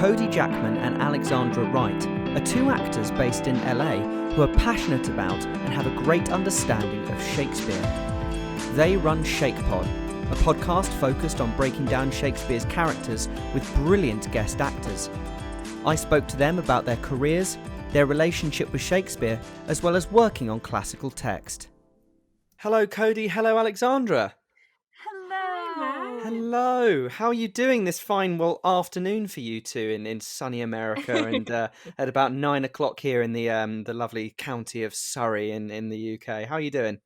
Kodi Jackman and Alexandra Wright are two actors based in LA who are passionate about and have a great understanding of Shakespeare. They run Shakepod, a podcast focused on breaking down Shakespeare's characters with brilliant guest actors. I spoke to them about their careers, their relationship with Shakespeare, as well as working on classical text. Hello, Kodi. Hello, Alexandra. Hello. Hello. How are you doing this fine, afternoon for you two in sunny America and at about 9 o'clock here in the lovely county of Surrey in the UK? How are you doing?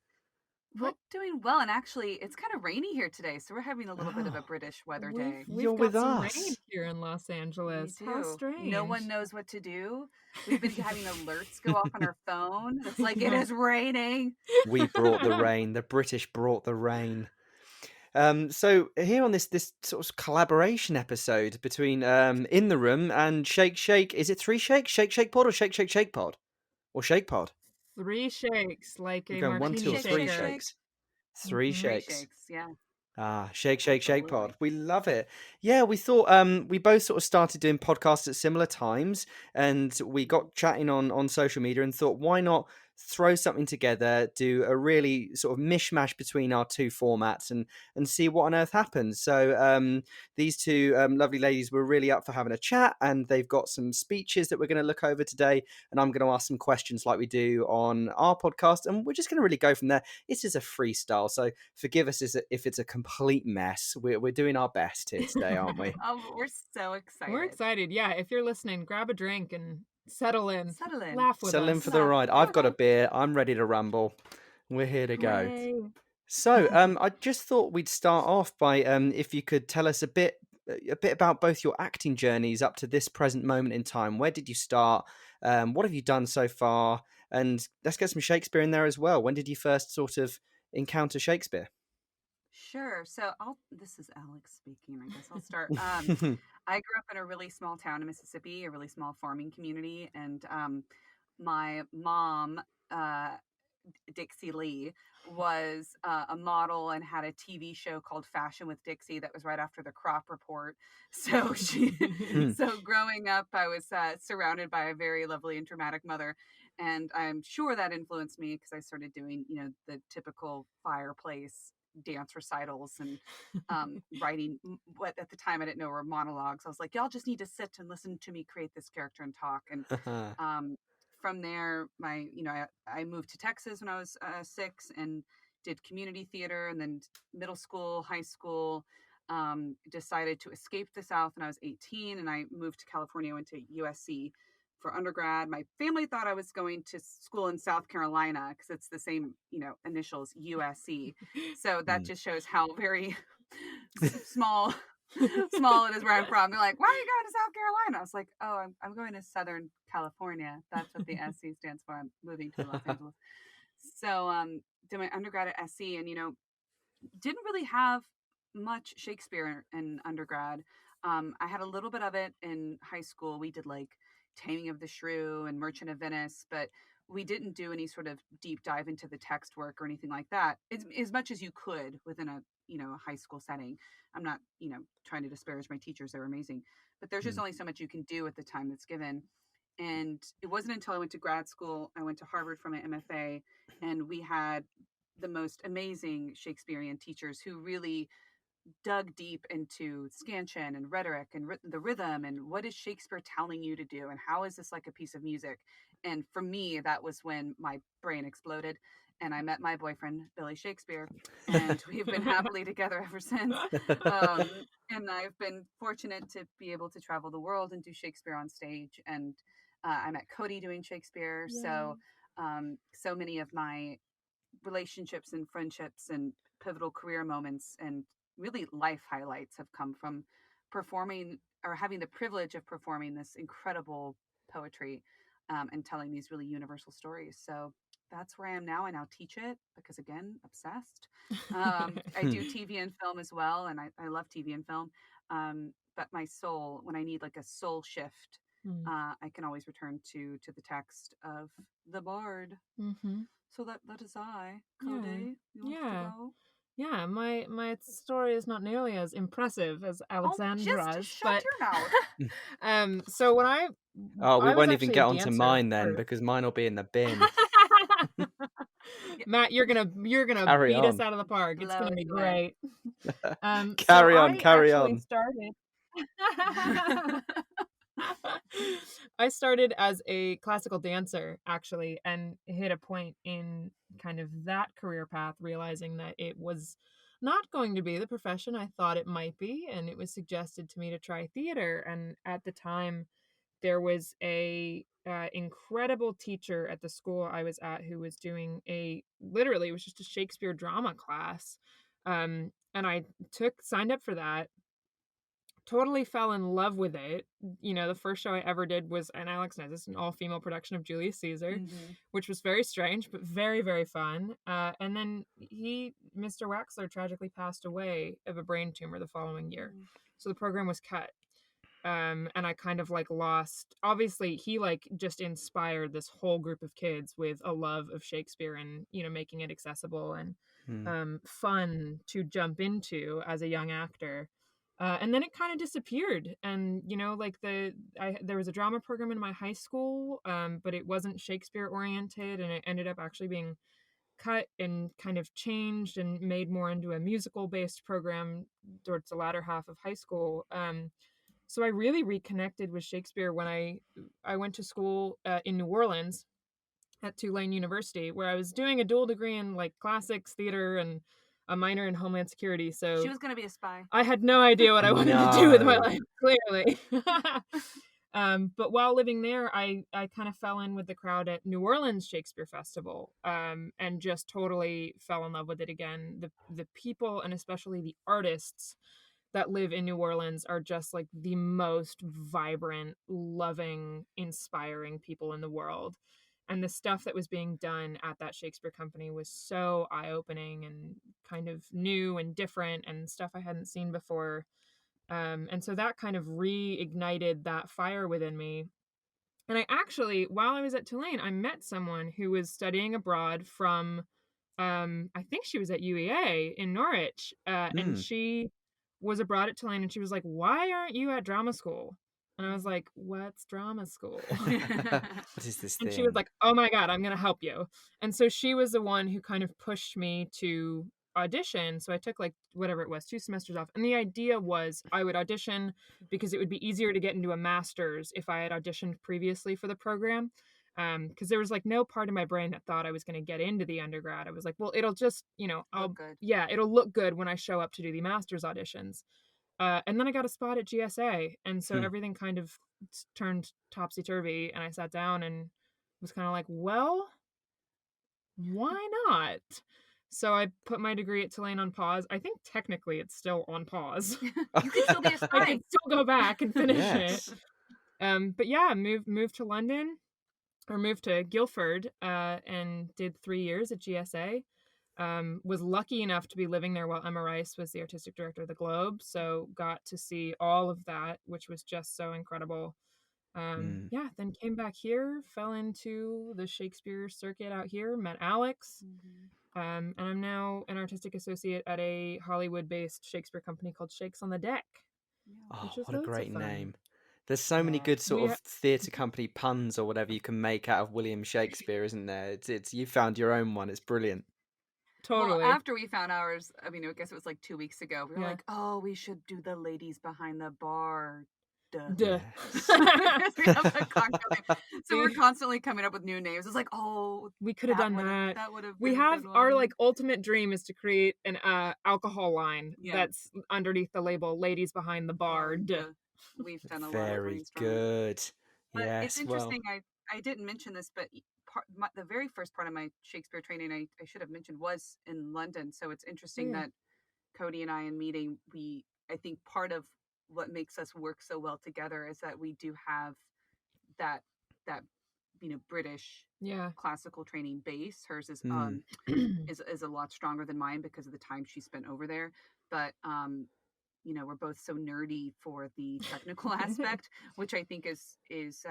We're doing well, and actually, it's kind of rainy here today, so we're having a little bit of a Oh, British weather day. You're We've with got some rain us. here in Los We Angeles. How do. No one strange. knows what to do. We've been having alerts go off on our phone. It's like, it is raining. We brought the rain. The British brought the rain. So here on this sort of collaboration episode between In the Room and Shake. Is it 3 Shakes? Shakepod or Shakepod? Or Shakepod? 3 shakes, like We're a going 1, 2, or martini 3 shaker. shakes. 3 Mhm. Three shakes. shakes, yeah. Shake Absolutely. Pod. We love it. Yeah, we thought we both sort of started doing podcasts at similar times, and we got chatting on social media and thought, why not throw something together, do a really sort of mishmash between our two formats and see what on earth happens. So these two lovely ladies were really up for having a chat, and they've got some speeches that we're going to look over today, and I'm going to ask some questions like we do on our podcast, and we're just going to really go from there. This is a freestyle, so forgive us if it's a complete mess. We're doing our best here today, aren't we? Oh, we're so excited. We're excited. Yeah, if you're listening, grab a drink and settle in. Settle in. Laugh with Settle in us. for the ride. I've got a beer. I'm ready to rumble. We're here to go. Hooray. So, I just thought we'd start off by if you could tell us a bit about both your acting journeys up to this present moment in time. Where did you start? What have you done so far? And let's get some Shakespeare in there as well. When did you first sort of encounter Shakespeare? Sure. So this is Alex speaking. I guess I'll start. I grew up in a really small town in Mississippi, a really small farming community, and my mom, Dixie Lee, was a model and had a TV show called Fashion with Dixie that was right after the crop report. So so growing up, I was surrounded by a very lovely and dramatic mother, and I'm sure that influenced me because I started doing, the typical fireplace dance recitals and writing what at the time I didn't know were monologues. I was like, y'all just need to sit and listen to me create this character and talk. And from there, I moved to Texas when I was 6 and did community theater, and then middle school, high school. Decided to escape the South when I was 18, and I moved to California. I went to USC for undergrad. My family thought I was going to school in South Carolina because it's the same, initials, USC. So that just shows how very small it is where I'm from. They're like, why are you going to South Carolina? I was like, oh, I'm going to Southern California. That's what the SC stands for. I'm moving to Los Angeles. So did my undergrad at SC, and didn't really have much Shakespeare in undergrad. I had a little bit of it in high school. We did like Taming of the Shrew and Merchant of Venice, but we didn't do any sort of deep dive into the text work or anything like that. As much as you could within a high school setting. I'm not trying to disparage my teachers; they're amazing, but there's just only so much you can do at the time that's given. And it wasn't until I went to grad school, I went to Harvard for my MFA, and we had the most amazing Shakespearean teachers who really dug deep into scansion and rhetoric and the rhythm and what is Shakespeare telling you to do and how is this like a piece of music. And for me, that was when my brain exploded and I met my boyfriend Billy Shakespeare, and we've been happily together ever since. And I've been fortunate to be able to travel the world and do Shakespeare on stage, and I met Kodi doing Shakespeare. So so many of my relationships and friendships and pivotal career moments and really life highlights have come from performing or having the privilege of performing this incredible poetry and telling these really universal stories. So that's where I am now. I now teach it because, again, obsessed. I do TV and film as well, and I love TV and film. But my soul, when I need like a soul shift, I can always return to the text of the Bard. Mm-hmm. So that is I. Kodi, you want to go? Yeah, my story is not nearly as impressive as Alexandra's, Just shut but your so when Oh, we I was won't even actually a get onto dancer mine then, first. because mine will be in the bin. Yeah. Matt, you're gonna Carry beat us on. out of the park. It's Blow gonna us be away. great. So Carry on, I carry actually on. started. I started as a classical dancer, actually, and hit a point in kind of that career path, realizing that it was not going to be the profession I thought it might be. And it was suggested to me to try theater. And at the time, there was a incredible teacher at the school I was at who was doing literally, it was just a Shakespeare drama class. And I signed up for that, totally fell in love with it. You know, the first show I ever did was an Alex Nezis, an all-female production of Julius Caesar, which was very strange, but very, very fun. And then Mr. Waxler, tragically passed away of a brain tumor the following year. So the program was cut. And I kind of like lost, obviously he like just inspired this whole group of kids with a love of Shakespeare and, you know, making it accessible and fun to jump into as a young actor. And then it kind of disappeared. And, you know, like there was a drama program in my high school, but it wasn't Shakespeare oriented, and it ended up actually being cut and kind of changed and made more into a musical based program towards the latter half of high school. So I really reconnected with Shakespeare when I went to school in New Orleans at Tulane University, where I was doing a dual degree in like classics, theater, and a minor in Homeland Security. So She was going to be a spy. I had no idea what I wanted to do with my No. life, clearly. But while living there, I kind of fell in with the crowd at New Orleans Shakespeare Festival, and just totally fell in love with it again. The people, and especially the artists that live in New Orleans, are just like the most vibrant, loving, inspiring people in the world. And the stuff that was being done at that Shakespeare company was so eye-opening and kind of new and different and stuff I hadn't seen before. And so that kind of reignited that fire within me. And I actually, while I was at Tulane, I met someone who was studying abroad from, I think she was at UEA in Norwich, and she was abroad at Tulane, and she was like, "Why aren't you at drama school?" And I was like, "What's drama school?" What is this And she was thing? like, "Oh my God, I'm going to help you." And so she was the one who kind of pushed me to audition. So I took like whatever it was, 2 semesters off. And the idea was I would audition because it would be easier to get into a master's if I had auditioned previously for the program. Because there was like no part of my brain that thought I was going to get into the undergrad. I was like, well, it'll just, you know, Look good. yeah, it'll look good when I show up to do the master's auditions. And then I got a spot at GSA. And so everything kind of turned topsy-turvy. And I sat down and was kind of like, well, why not? So I put my degree at Tulane on pause. I think technically it's still on pause. You can still be a spy. I could still go back and finish Yes. it. But yeah, moved to London, or moved to Guildford, and did 3 years at GSA. Was lucky enough to be living there while Emma Rice was the artistic director of the Globe, so got to see all of that, which was just so incredible. Yeah, then came back here, fell into the Shakespeare circuit out here, met Alex, and I'm now an artistic associate at a Hollywood-based Shakespeare company called Shakes on the Deck, Oh, which is what a loads of great fun. name. There's so many Yeah, good sort of theatre company puns or whatever you can make out of William Shakespeare, isn't there? It's you found your own one. It's brilliant. totally. Well, after we found ours, I mean, I guess it was like 2 weeks ago. We were Yeah. like, "Oh, we should do the ladies behind the bar." Duh. Duh. Yes. We have that cocktail name. So we're constantly coming up with new names. It's like, oh, We could have done that. That would have. We been a have good our one. like ultimate dream is to create an alcohol line Yeah. that's underneath the label "Ladies Behind the Bar." Duh. We've done a lot of Very brainstorming. good. But Yes. it's interesting. I didn't mention this, but the very first part of my Shakespeare training, I should have mentioned, was in London. So it's interesting that Kodi and I, in meeting, I think part of what makes us work so well together is that we do have that British classical training base. Hers is is a lot stronger than mine because of the time she spent over there. But we're both so nerdy for the technical aspect, which I think is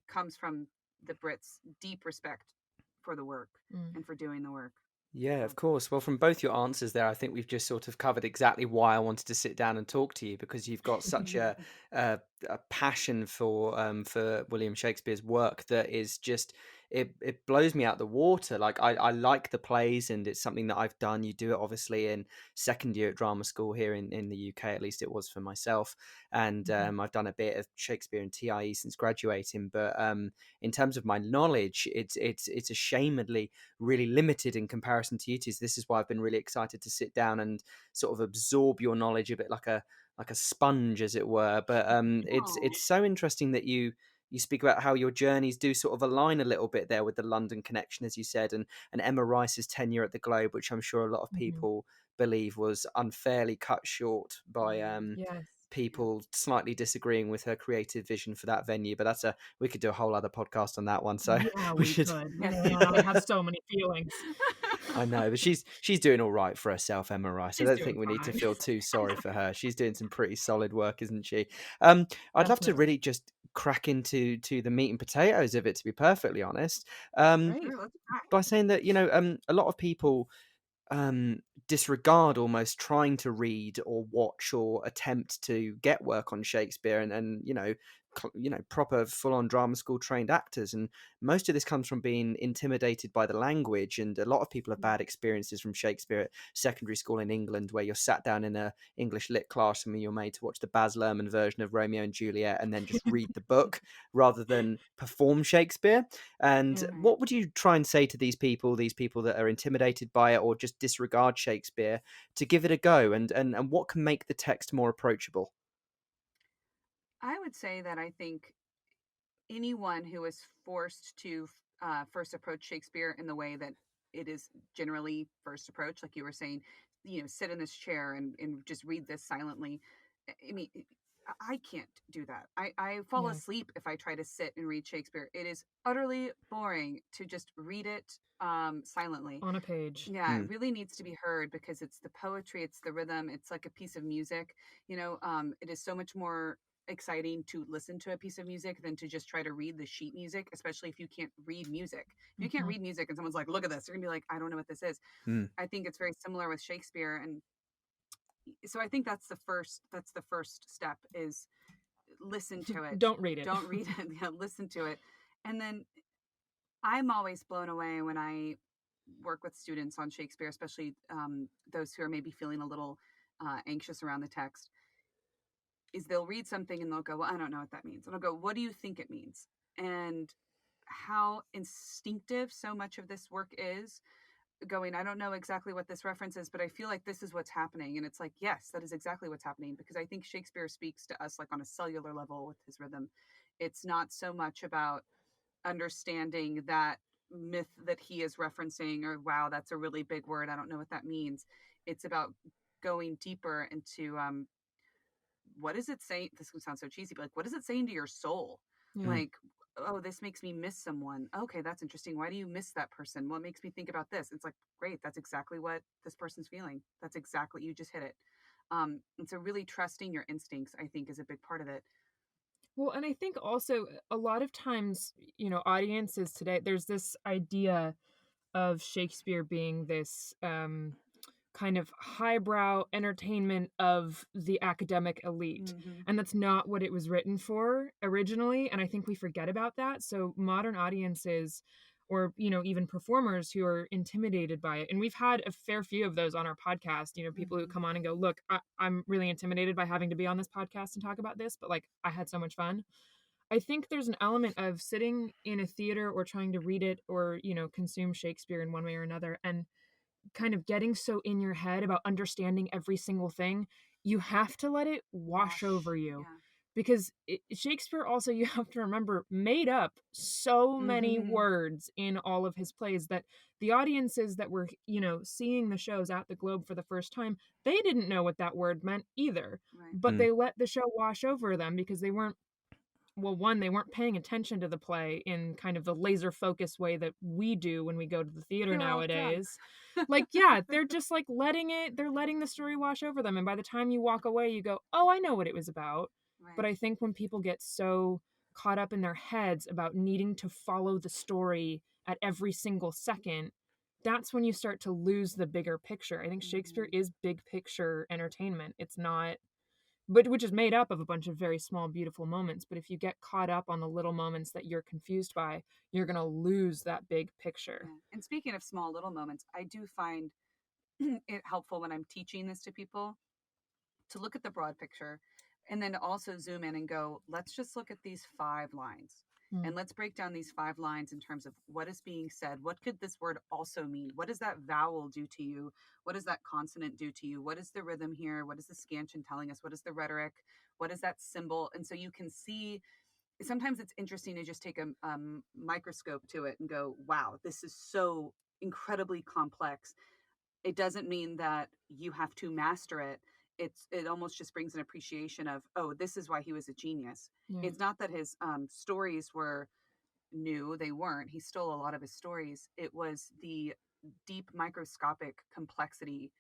comes from the Brits' deep respect for the work and for doing the work. Yeah, of course. Well, from both your answers there, I think we've just sort of covered exactly why I wanted to sit down and talk to you, because you've got such a, a passion for William Shakespeare's work that is just it blows me out the water. Like I like the plays, and it's something that I've done. You do it obviously in second year at drama school here in the UK, at least it was for myself, and Mhm. I've done a bit of Shakespeare and TIE since graduating. But in terms of my knowledge, it's ashamedly really limited in comparison to you two. So this is why I've been really excited to sit down and sort of absorb your knowledge a bit like a sponge, as it were. But Oh, it's so interesting that you speak about how your journeys do sort of align a little bit there with the London connection, as you said, and Emma Rice's tenure at the Globe, which I'm sure a lot of Mhm. people believe was unfairly cut short by Yes. yeah. people slightly disagreeing with her creative vision for that venue. But we could do a whole other podcast on that one, so Yeah, we we should. could. Yes, Man, we I could. have so many feelings. I know, but she's doing all right for herself, Emma Rice. I She's don't doing think we need to fine. feel too sorry for her. She's doing some pretty solid work, isn't she? I'd love to Definitely. really just crack into the meat and potatoes of it, to be perfectly honest, Great. Sure, let's try. by saying that a lot of people um, disregard almost trying to read or watch or attempt to get work on Shakespeare, and proper full on drama school trained actors, and most of this comes from being intimidated by the language. And a lot of people have Mm. bad experiences from Shakespeare at secondary school in England, where you're sat down in a English lit classroom and you're made to watch the Baz Luhrmann version of Romeo and Juliet and then just read the book rather than perform Shakespeare. And Yeah. Right. what would you try and say to these people that are intimidated by it or just disregard Shakespeare, to give it a go? And what can make the text more approachable? I would say that I think anyone who is forced to first approach Shakespeare in the way that it is generally first approached, like you were saying, sit in this chair and just read this silently. I mean, I can't do that. I fall Yeah. asleep if I try to sit and read Shakespeare. It is utterly boring to just read it silently. On a page. Yeah, Hmm. it really needs to be heard because it's the poetry, it's the rhythm, it's like a piece of music. It is so much more exciting to listen to a piece of music than to just try to read the sheet music, especially if you can't read music. If you can't Mhm. read music and someone's like, look at this, you're gonna be like, I don't know what this is. Hmm. I think it's very similar with Shakespeare. And so I think that's the first step is listen to it. Don't read it. Don't read it. Yeah, listen to it. And then I'm always blown away when I work with students on Shakespeare, especially those who are maybe feeling a little anxious around the text, is they'll read something and they'll go, well, I don't know what that means. And I'll go, what do you think it means? And how instinctive so much of this work is going, I don't know exactly what this reference is, but I feel like this is what's happening. And it's like, yes, that is exactly what's happening because I think Shakespeare speaks to us like on a cellular level with his rhythm. It's not so much about understanding that myth that he is referencing or wow that's a really big word I don't know what that means. It's about going deeper into what is it saying. This would sound so cheesy but like what is it saying to your soul, Yeah. Hmm. like oh this makes me miss someone. Okay, that's interesting. Why do you miss that person? What makes me think about this? It's like great, that's exactly what this person's feeling. That's exactly, you just hit it. And so really trusting your instincts I think is a big part of it. Well, and I think also a lot of times, audiences today, there's this idea of Shakespeare being this kind of highbrow entertainment of the academic elite. Mm-hmm. And that's not what it was written for originally. And I think we forget about that. So modern audiences or even performers who are intimidated by it, and we've had a fair few of those on our podcast, people who Mm-hmm. come on and go, look, I'm really intimidated by having to be on this podcast and talk about this, but like I had so much fun. I think there's an element of sitting in a theater or trying to read it or consume Shakespeare in one way or another and kind of getting so in your head about understanding every single thing, you have to let it wash Wash, over you. yeah. Because Shakespeare also, you have to remember, made up so many Mm-hmm. words in all of his plays that the audiences that were, seeing the shows at the Globe for the first time, they didn't know what that word meant either. Right. But Hmm. they let the show wash over them because they weren't, well, one, they weren't paying attention to the play in kind of the laser focus way that we do when we go to the theater They're all drunk. nowadays. Like, yeah, they're just like they're letting the story wash over them. And by the time you walk away, you go, oh, I know what it was about. But Right. I think when people get so caught up in their heads about needing to follow the story at every single second, that's when you start to lose the bigger picture. I think Shakespeare Mhm. is big picture entertainment. It's not, but which is made up of a bunch of very small, beautiful moments. But if you get caught up on the little moments that you're confused by, you're going to lose that big picture. Yeah. And speaking of small little moments, I do find it helpful when I'm teaching this to people to look at the broad picture and then to also zoom in and go, let's just look at these 5 lines. Mm. And let's break down these 5 lines in terms of what is being said. What could this word also mean? What does that vowel do to you? What does that consonant do to you? What is the rhythm here? What is the scansion telling us? What is the rhetoric? What is that symbol? And so you can see, sometimes it's interesting to just take a microscope to it and go, wow, this is so incredibly complex. It doesn't mean that you have to master it. It almost just brings an appreciation of, oh, this is why he was a genius. Yeah. It's not that his stories were new. They weren't. He stole a lot of his stories. It was the deep microscopic complexity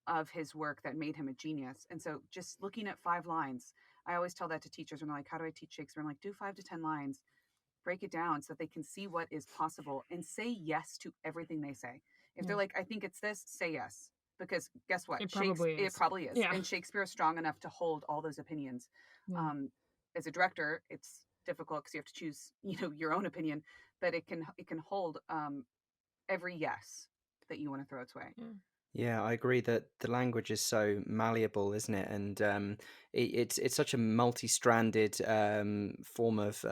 of his work that made him a genius. And so just looking at 5 lines, I always tell that to teachers when they're like, how do I teach Shakespeare? I'm like, do 5 to 10 lines, break it down so that they can see what is possible and say yes to everything they say. If they're Yeah. like, I think it's this, say yes. Because guess what? It probably It is. probably is. Yeah. And Shakespeare is strong enough to hold all those opinions. Yeah. As a director, it's difficult because you have to choose, your own opinion, but it can hold every yes that you want to throw its way. Yeah. Yeah, I agree that the language is so malleable, isn't it? And it's such a multi-stranded form of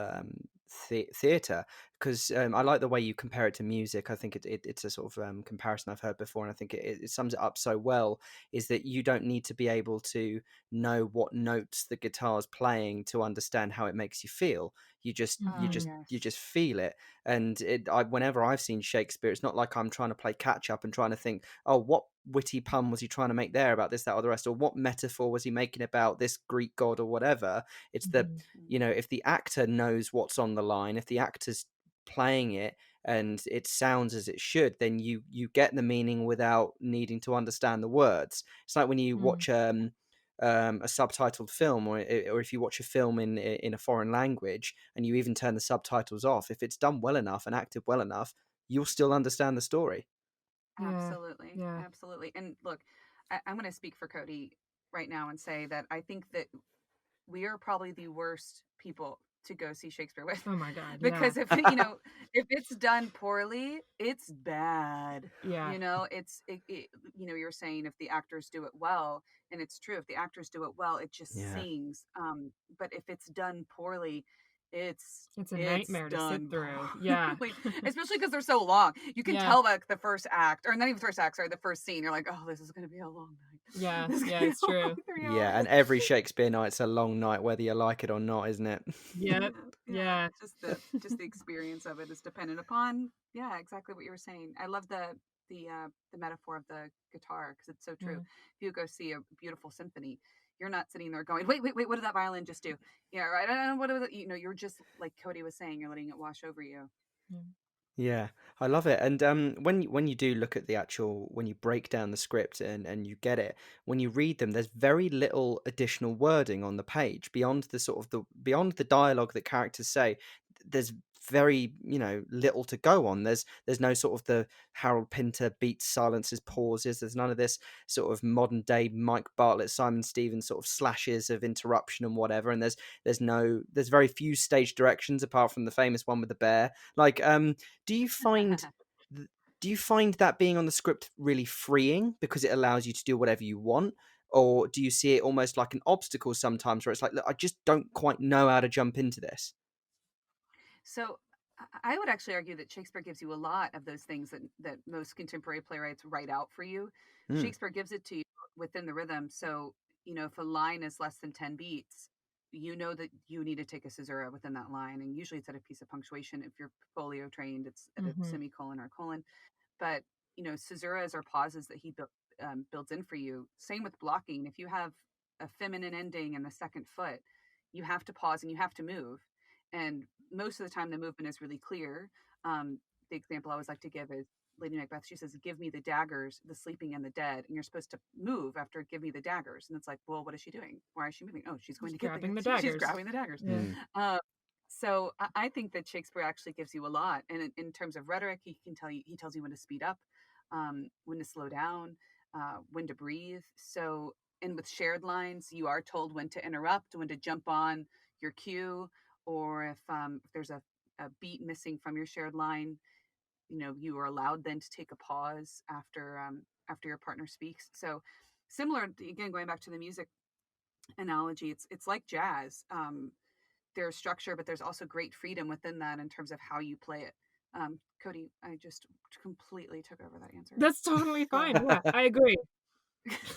theatre. Because I like the way you compare it to music. I think it's a sort of comparison I've heard before, and I think it sums it up so well. Is that you don't need to be able to know what notes the guitar's playing to understand how it makes you feel. You just you Oh, Mhm. just yes. you just feel it. And whenever I've seen Shakespeare, it's not like I'm trying to play catch up and trying to think, oh, what witty pun was he trying to make there about this, that, or the rest, or what metaphor was he making about this Greek god or whatever. It's that, Mhm. if the actor knows what's on the line, if the actor's playing it and it sounds as it should, then you get the meaning without needing to understand the words. It's like when you Mm. watch a subtitled film, or if you watch a film in a foreign language and you even turn the subtitles off, if it's done well enough and acted well enough, you'll still understand the story. Yeah. Absolutely. Yeah. Absolutely. And look, I'm going to speak for Kodi right now and say that I think that we are probably the worst people to go see Shakespeare with. Oh my God. Yeah. Because if it's done poorly, it's bad. Yeah. You're saying if the actors do it well, and it's true, if the actors do it well, it just Yeah. sings. But if it's done poorly, It's a it's nightmare to sit done through. Yeah. poorly, especially because they're so long. You can Yeah. tell, like, the first act, or not even the first act, sorry, the first scene. You're like, oh, this is going to be a long night. Yeah. This is Yeah. going to be It's a long true. 3 hours. Yeah, and every Shakespeare night's a long night, whether you like it or not, isn't it? Yep. Yeah. Yeah. Just the experience of it is dependent upon, yeah, exactly what you were saying. I love the metaphor of the guitar because it's so true. Yeah. If you go see a beautiful symphony, you're not sitting there going, wait, what did that violin just do? Yeah, right. I don't know what was it. You're just like Kodi was saying, you're letting it wash over you. Yeah. Yeah, I love it. And when you do look at the actual, when you break down the script and you get it, when you read them, there's very little additional wording on the page beyond the sort of the beyond the dialogue that characters say. There's very little to go on. There's no sort of the Harold Pinter beats, silences, pauses. There's none of this sort of modern day Mike Bartlett, Simon Stevens sort of slashes of interruption and whatever. And there's very few stage directions apart from the famous one with the bear. Like do you find do you find that being on the script really freeing because it allows you to do whatever you want, or do you see it almost like an obstacle sometimes where it's like, look, I just don't quite know how to jump into this? So I would actually argue that Shakespeare gives you a lot of those things that most contemporary playwrights write out for you. Hmm. Shakespeare gives it to you within the rhythm. So, if a line is less than 10 beats, you know that you need to take a caesura within that line. And usually it's at a piece of punctuation. If you're folio trained, it's at a Mm-hmm. semicolon or a colon. But, caesuras are pauses that he builds in for you. Same with blocking. If you have a feminine ending in the second foot, you have to pause and you have to move. And most of the time, the movement is really clear. The example I always like to give is Lady Macbeth. She says, "Give me the daggers, the sleeping and the dead," and you're supposed to move after "Give me the daggers." And it's like, well, what is she doing? Why is she moving? Oh, she's going Just to get grabbing the she's daggers. grabbing the daggers. Yeah. Hmm. Uh, so I think that Shakespeare actually gives you a lot, and in terms of rhetoric, he tells you when to speed up. when to slow down, when to breathe. So, and with shared lines, you are told when to interrupt, when to jump on your cue, or if there's a beat missing from your shared line, you are allowed then to take a pause after your partner speaks. So, similar again, going back to the music analogy, it's like jazz. There's structure, but there's also great freedom within that in terms of how you play it. Kodi, I just completely took over that answer. That's totally fine. Yeah, I agree.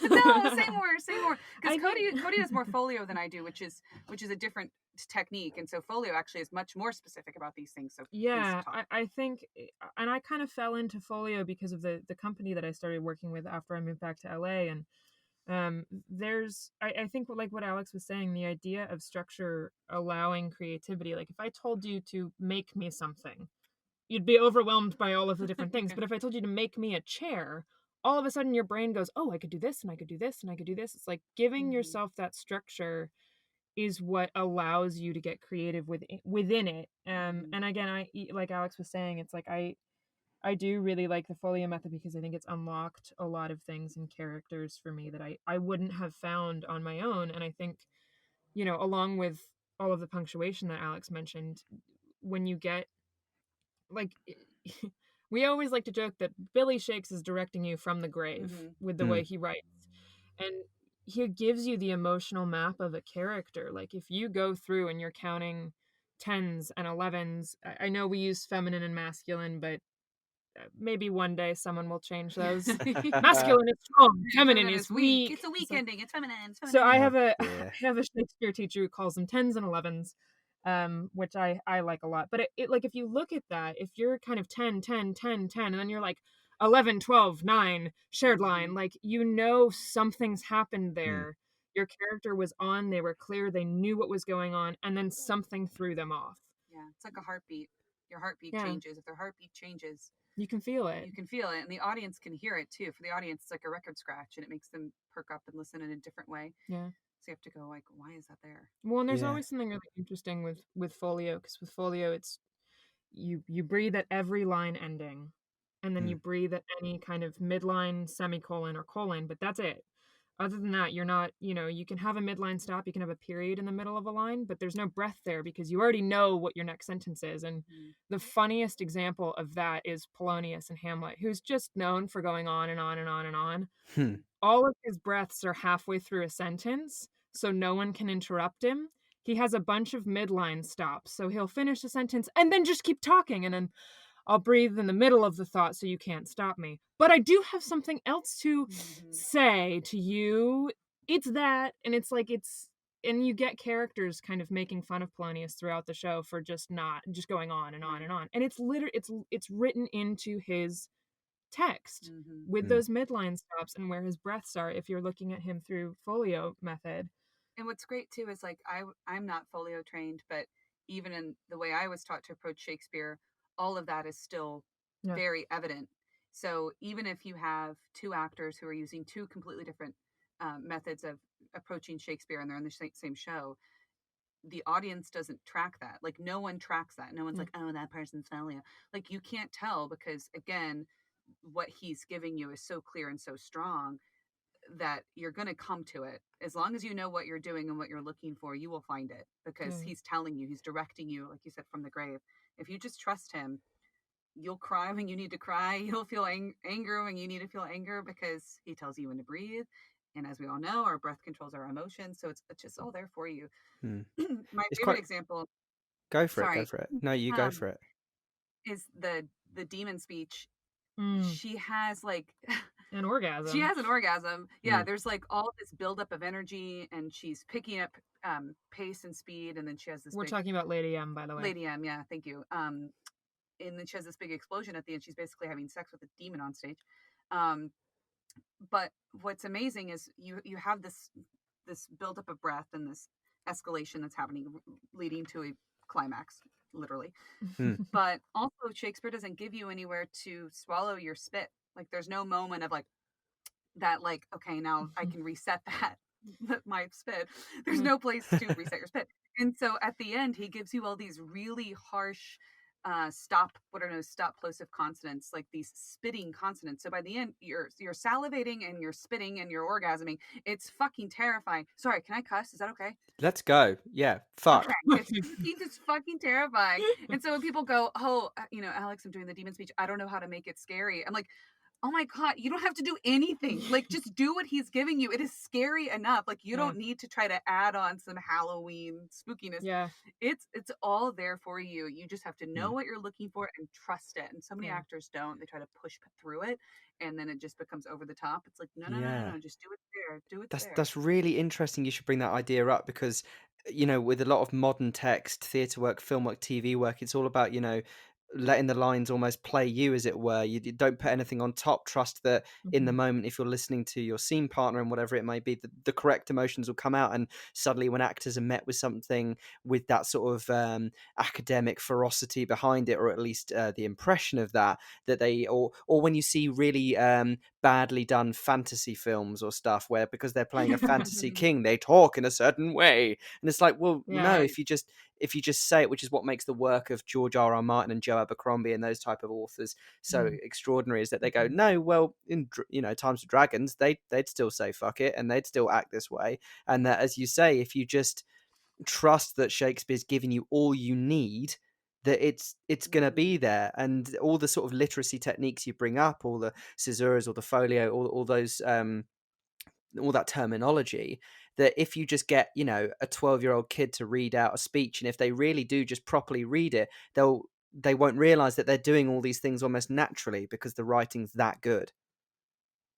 No, say more. Because I Kodi has more folio than I do, which is a different technique, and so folio actually is much more specific about these things. So please Yeah, talk. I think, and I kind of fell into folio because of the company that I started working with after I moved back to LA. And I think like what Alex was saying, the idea of structure allowing creativity. Like if I told you to make me something, you'd be overwhelmed by all of the different things. But if I told you to make me a chair, all of a sudden your brain goes, oh, I could do this and I could do this and I could do this. It's like giving yourself that structure is what allows you to get creative within it. And again, I, like Alex was saying, it's like I do really like the folio method because I think it's unlocked a lot of things and characters for me that I wouldn't have found on my own. And I think, along with all of the punctuation that Alex mentioned, when you get like we always like to joke that Billy Shakes is directing you from the grave with the way he writes. And he gives you the emotional map of a character. Like if you go through and you're counting 10s and 11s, I know we use feminine and masculine, but maybe one day someone will change those. Masculine is strong, feminine is weak. It's a weak ending. It's feminine. So I have Oh, I dear. have a Shakespeare teacher who calls them 10s and 11s, which I like a lot. But it like if you look at that, if you're kind of 10, 10, 10, 10, and then you're like 11, 12, 9, shared line, like something's happened there. Your character was on, they were clear, they knew what was going on, and then something threw them off. Yeah, it's like a heartbeat. Your heartbeat Yeah. changes. If their heartbeat changes, You can feel it. you can feel it, and the audience can hear it too. For the audience, it's like a record scratch, and it makes them perk up and listen in a different way. Yeah. So you have to go like, why is that there? Well, and there's Yeah. always something really interesting with folio, because with folio, it's you breathe at every line ending, and then you breathe at any kind of midline, semicolon, or colon, but that's it. Other than that, you're not, you can have a midline stop, you can have a period in the middle of a line, but there's no breath there because you already know what your next sentence is. And the funniest example of that is Polonius in Hamlet, who's just known for going on and on and on and on. All of his breaths are halfway through a sentence, so no one can interrupt him. He has a bunch of midline stops, so he'll finish a sentence and then just keep talking, and then I'll breathe in the middle of the thought so you can't stop me. But I do have something else to say to you. It's that, and it's like and you get characters kind of making fun of Polonius throughout the show for just going on and on and on. And it's written into his text with those midline stops and where his breaths are if you're looking at him through folio method. And what's great too is like I'm not folio trained, but even in the way I was taught to approach Shakespeare, all of that is still very evident. So even if you have two actors who are using two completely different methods of approaching Shakespeare and they're in the same show, the audience doesn't track that. Like no one tracks that. No one's like, oh, that person's folio. Like you can't tell because again, what he's giving you is so clear and so strong that you're going to come to it. As long as you know what you're doing and what you're looking for, you will find it because he's telling you, he's directing you, like you said, from the grave. If you just trust him, you'll cry when you need to cry. You'll feel anger when you need to feel anger because he tells you when to breathe. And as we all know, our breath controls our emotions. So it's just all there for you. My favorite example. Go for it. No, you go for it. Is the demon speech. She has like an orgasm. She has an orgasm. Yeah, there's like all this buildup of energy, and she's picking up pace and speed, and then she has this. We're talking about Lady M, by the way. Lady M, yeah, thank you. And then she has this big explosion at the end. She's basically having sex with a demon on stage. But what's amazing is you have this buildup of breath and this escalation that's happening, leading to a climax, literally. But also Shakespeare doesn't give you anywhere to swallow your spit. Like there's no moment of like that, like, okay, now I can reset my spit. There's no place to reset your spit. And so at the end, he gives you all these really harsh stop plosive consonants, like these spitting consonants. So by the end, you're salivating and you're spitting and you're orgasming. It's fucking terrifying. Sorry, can I cuss? Is that okay? Let's go. Yeah. Okay, Fuck. it's fucking terrifying. And so when people go, oh, Alex, I'm doing the demon speech, I don't know how to make it scary. I'm like, oh my God, you don't have to do anything. Like, just do what he's giving you. It is scary enough. Like, you Yeah. don't need to try to add on some Halloween spookiness. Yeah. It's all there for you. You just have to know what you're looking for and trust it. And so many Yeah. actors don't. They try to push through it, and then it just becomes over the top. It's like, no, Yeah. just do it there. Do it That's there. that's really interesting. You should bring that idea up because with a lot of modern text, theatre work, film work, TV work, it's all about letting the lines almost play you, as it were. You don't put anything on top. Trust that in the Mhm. moment, if you're listening to your scene partner and whatever it may be, the correct emotions will come out. And suddenly, when actors are met with something with that sort of academic ferocity behind it, or at least the impression of that they or when you see really badly done fantasy films or stuff where because they're playing a fantasy king they talk in a certain way, and it's like, well, no, Yeah. if you just say it, which is what makes the work of George R.R. Martin and Joe Abercrombie and those type of authors so Mhm. extraordinary, is that they go, Mhm. no, well, in Times of Dragons, they'd still say fuck it and they'd still act this way. And that, as you say, if you just trust that Shakespeare's giving you all you need, that it's going to be there. And all the sort of literacy techniques you bring up, all the caesures or the folio, all those all that terminology, that if you just get a 12-year-old kid to read out a speech, and if they really do just properly read it, they won't realize that they're doing all these things almost naturally because the writing's that good.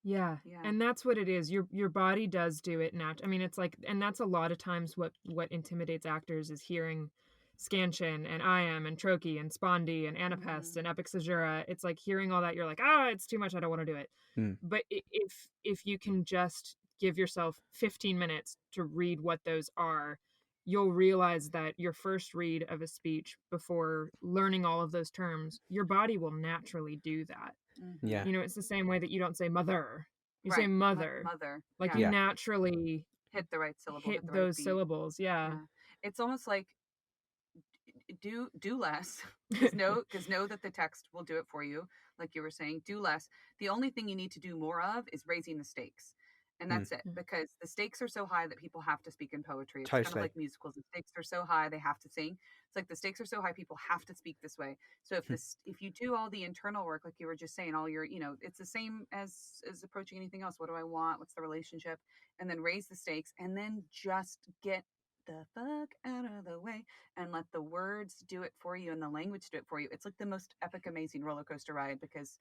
Yeah, Yeah. and that's what it is. Your body does do it I mean, it's like, and that's a lot of times what intimidates actors is hearing scansion and iamb and trochee and spondy and anapest and epic caesura. It's like hearing all that, you're like, oh, it's too much. I don't want to do it. Mm. But if you can just give yourself 15 minutes to read what those are, you'll realize that your first read of a speech before learning all of those terms, your body will naturally do that. Yeah. It's the same way that you don't say mother. You say Right. mother. Mother. Like Yeah. you Yeah. naturally Hit the right syllable, hit hit the right those beat. syllables. Yeah. Yeah. It's almost like do less, because know that the text will do it for you. Like you were saying, do less. The only thing you need to do more of is raising the stakes, and Mm. that's it, because the stakes are so high that people have to speak in poetry. It's kind of Totally. like musicals. The stakes are so high they have to sing. It's like the stakes are so high people have to speak this way. So if you do all the internal work, like you were just saying, all your, it's the same as approaching anything else. What do I want? What's the relationship? And then raise the stakes, and then just get the fuck out of the way and let the words do it for you and the language do it for you. It's like the most epic, amazing roller coaster ride, because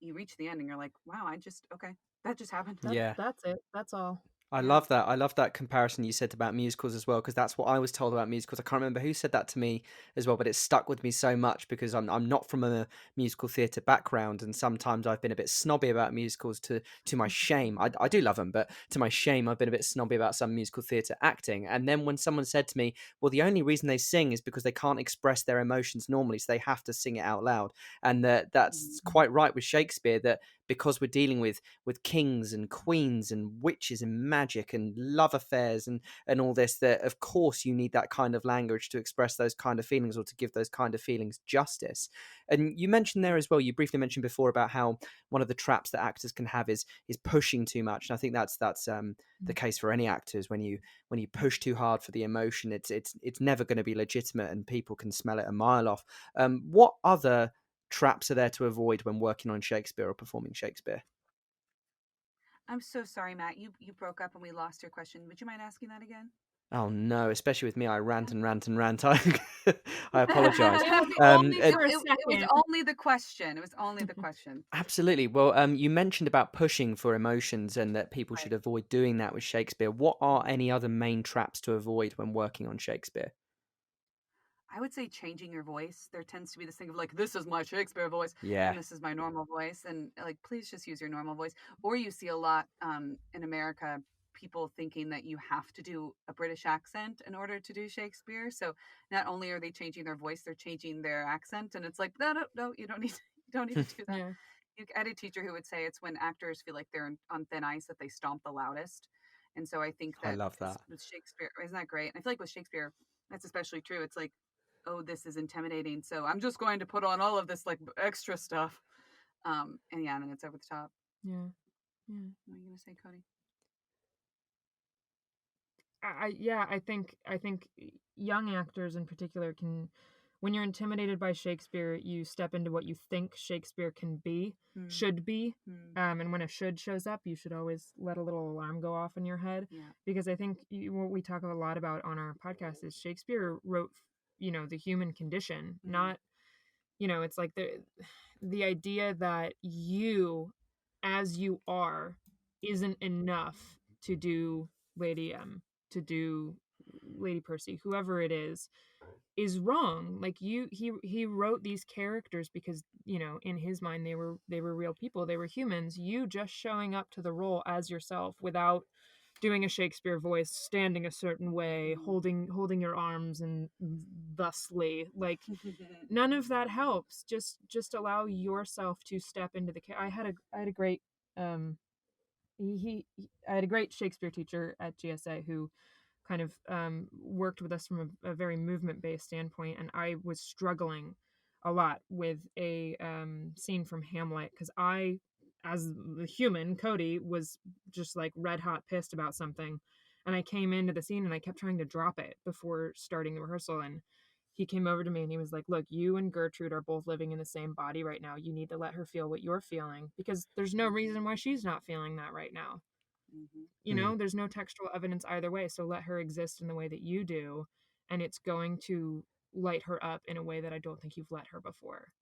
you reach the end and you're like, wow, okay, that just happened. Yeah. That's it. That's all. I Yeah. love that. I love that comparison you said about musicals as well, because that's what I was told about musicals. I can't remember who said that to me as well, but it stuck with me so much because I'm not from a musical theatre background, and sometimes I've been a bit snobby about musicals to my shame. I do love them, but to my shame, I've been a bit snobby about some musical theatre acting. And then when someone said to me, "Well, the only reason they sing is because they can't express their emotions normally, so they have to sing it out loud," and that's quite right with Shakespeare. That because we're dealing with kings and queens and witches and magic and love affairs and all this, that of course you need that kind of language to express those kind of feelings or to give those kind of feelings justice. And you mentioned there as well, you briefly mentioned before about how one of the traps that actors can have is pushing too much, and I think that's the case for any actors. When you push too hard for the emotion, it's never going to be legitimate and people can smell it a mile off. What other traps are there to avoid when working on Shakespeare or performing Shakespeare? I'm so sorry, Matt. You broke up and we lost your question. Would you mind asking that again? Oh no, especially with me, I rant and rant and rant. I apologize. It was Um, only uh, for a It was second. only the question. It was only the question. Absolutely. Well, you mentioned about pushing for emotions and that people should Right. avoid doing that with Shakespeare. What are any other main traps to avoid when working on Shakespeare? I would say changing your voice. There tends to be this thing of like, this is my Shakespeare voice Yeah. and this is my normal voice. And like, please just use your normal voice. Or you see a lot in America, people thinking that you have to do a British accent in order to do Shakespeare. So not only are they changing their voice, they're changing their accent. And it's like, no, you don't need you don't need to do that. Yeah. I had a teacher who would say it's when actors feel like they're on thin ice that they stomp the loudest. And so I think I that love that. with Shakespeare, isn't that great? And I feel like with Shakespeare, that's especially true. It's like oh, this is intimidating, so I'm just going to put on all of this like extra stuff. And yeah, and then it's over the top. Yeah. Yeah. What are you gonna say, Cody? I think young actors in particular can, when you're intimidated by Shakespeare, you step into what you think Shakespeare can be, should be. And when a should shows up, you should always let a little alarm go off in your head. Yeah. Because I think what we talk a lot about on our podcast is Shakespeare wrote, the human condition, not, it's like the idea that you, as you are, isn't enough to do Lady M, to do Lady Percy, whoever it is wrong. Like he wrote these characters because, in his mind they were real people, they were humans. You just showing up to the role as yourself without doing a Shakespeare voice, standing a certain way, holding your arms and thusly, like none of that helps. Just allow yourself to step into the I had a great I had a great Shakespeare teacher at GSA who kind of worked with us from a very movement-based standpoint, and I was struggling a lot with a scene from Hamlet because I, as the human Kodi, was just like red hot pissed about something, and I came into the scene and I kept trying to drop it before starting the rehearsal, and he came over to me and he was like, look, you and Gertrude are both living in the same body right now. You need to let her feel what you're feeling because there's no reason why she's not feeling that right now. There's no textual evidence either way, so let her exist in the way that you do, and it's going to light her up in a way that I don't think you've let her before.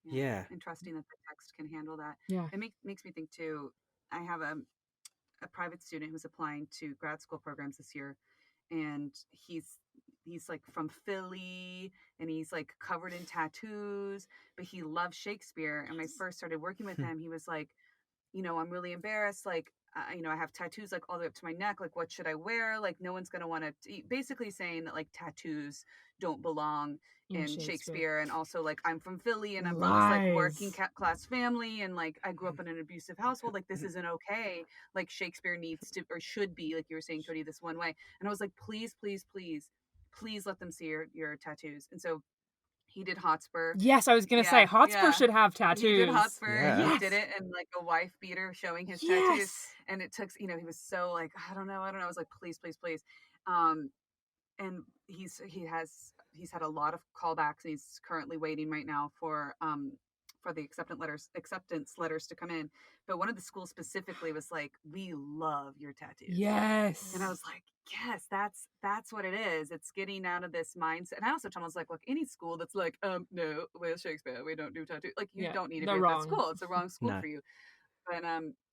Yeah. And trusting that the text can handle that. Yeah. It makes me think too, I have a private student who's applying to grad school programs this year, and he's like from Philly, and he's like covered in tattoos, but he loves Shakespeare. And when I first started working with him, he was like, I'm really embarrassed. Like, I have tattoos like all the way up to my neck. Like, what should I wear? Like, no one's going to want to, basically saying that like tattoos don't belong in Shakespeare. And also like, I'm from Philly and I'm from this like working class family. And like, I grew up in an abusive household. Like, this isn't okay. Like Shakespeare needs to, or should be, like you were saying, Cody, this one way. And I was like, please, please, please, please let them see your tattoos. And so he did Hotspur. Yes, I was gonna say Hotspur should have tattoos. He did Hotspur. Yeah. He did it in like a wife beater showing his tattoos. And it took, he was so like, I don't know. I was like, please, please, please. And he's had a lot of callbacks, and he's currently waiting right now for the acceptance letters to come in. But one of the schools specifically was like, we love your tattoos. Yes. And I was like, yes, that's what it is. It's getting out of this mindset. And I also told him, I was like, look, any school that's like, no, with Shakespeare, we don't do tattoos. Like, you don't need to be at that school. It's the wrong school for you. But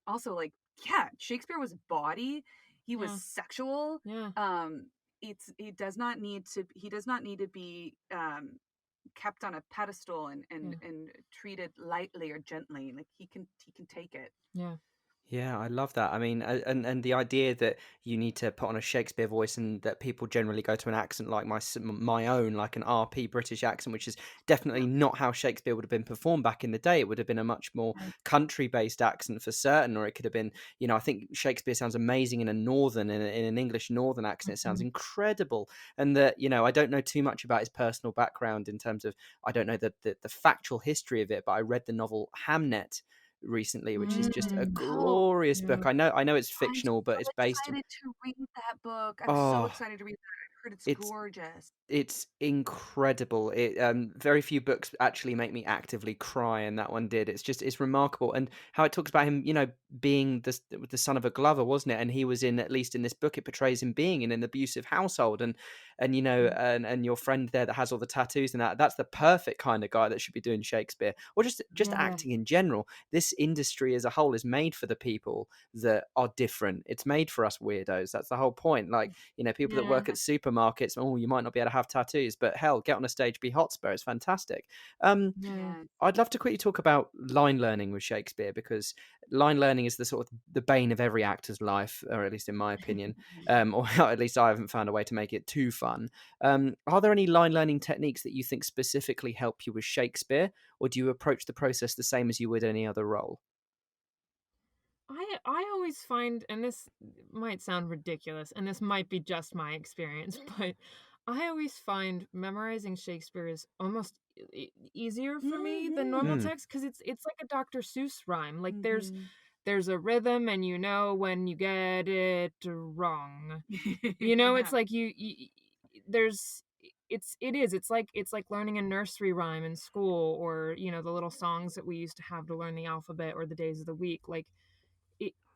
also like, yeah, Shakespeare was bawdy. He was sexual. Yeah. He does not need to be kept on a pedestal and treated lightly or gently. Like he can take it. Yeah, I love that. I mean, and the idea that you need to put on a Shakespeare voice, and that people generally go to an accent like my own, like an RP British accent, which is definitely not how Shakespeare would have been performed back in the day. It would have been a much more country-based accent for certain, or it could have been, I think Shakespeare sounds amazing in a northern, in an English northern accent. It sounds incredible. And that, I don't know too much about his personal background in terms of, I don't know the factual history of it, but I read the novel Hamnet recently, which is just a glorious book. I know it's fictional, but it's based on. I'm excited to read that book. I'm so excited to read that. I heard it's gorgeous. It's incredible. It very few books actually make me actively cry, and that one did. It's remarkable, and how it talks about him, being the son of a glover, wasn't it? And he was at least in this book, it portrays him being in an abusive household, and and your friend there that has all the tattoos and that's the perfect kind of guy that should be doing Shakespeare, or just acting in general. This industry as a whole is made for the people that are different. It's made for us weirdos. That's the whole point. Like, people that work at supermarkets, you might not be able to have tattoos, but hell, get on a stage, be Hotspur. It's fantastic. I'd love to quickly talk about line learning with Shakespeare, because line learning is the sort of the bane of every actor's life, or at least in my opinion, or at least I haven't found a way to make it too fun. Are there any line learning techniques that you think specifically help you with Shakespeare, or do you approach the process the same as you would any other role? I always find, and this might sound ridiculous, and this might be just my experience, but I always find memorizing Shakespeare is almost easier for me than normal Mm. text, because it's like a Dr. Seuss rhyme. Like Mhm. there's a rhythm, and you know when you get it wrong. It's Yeah. like there's it's like learning a nursery rhyme in school, or the little songs that we used to have to learn the alphabet, or the days of the week. Like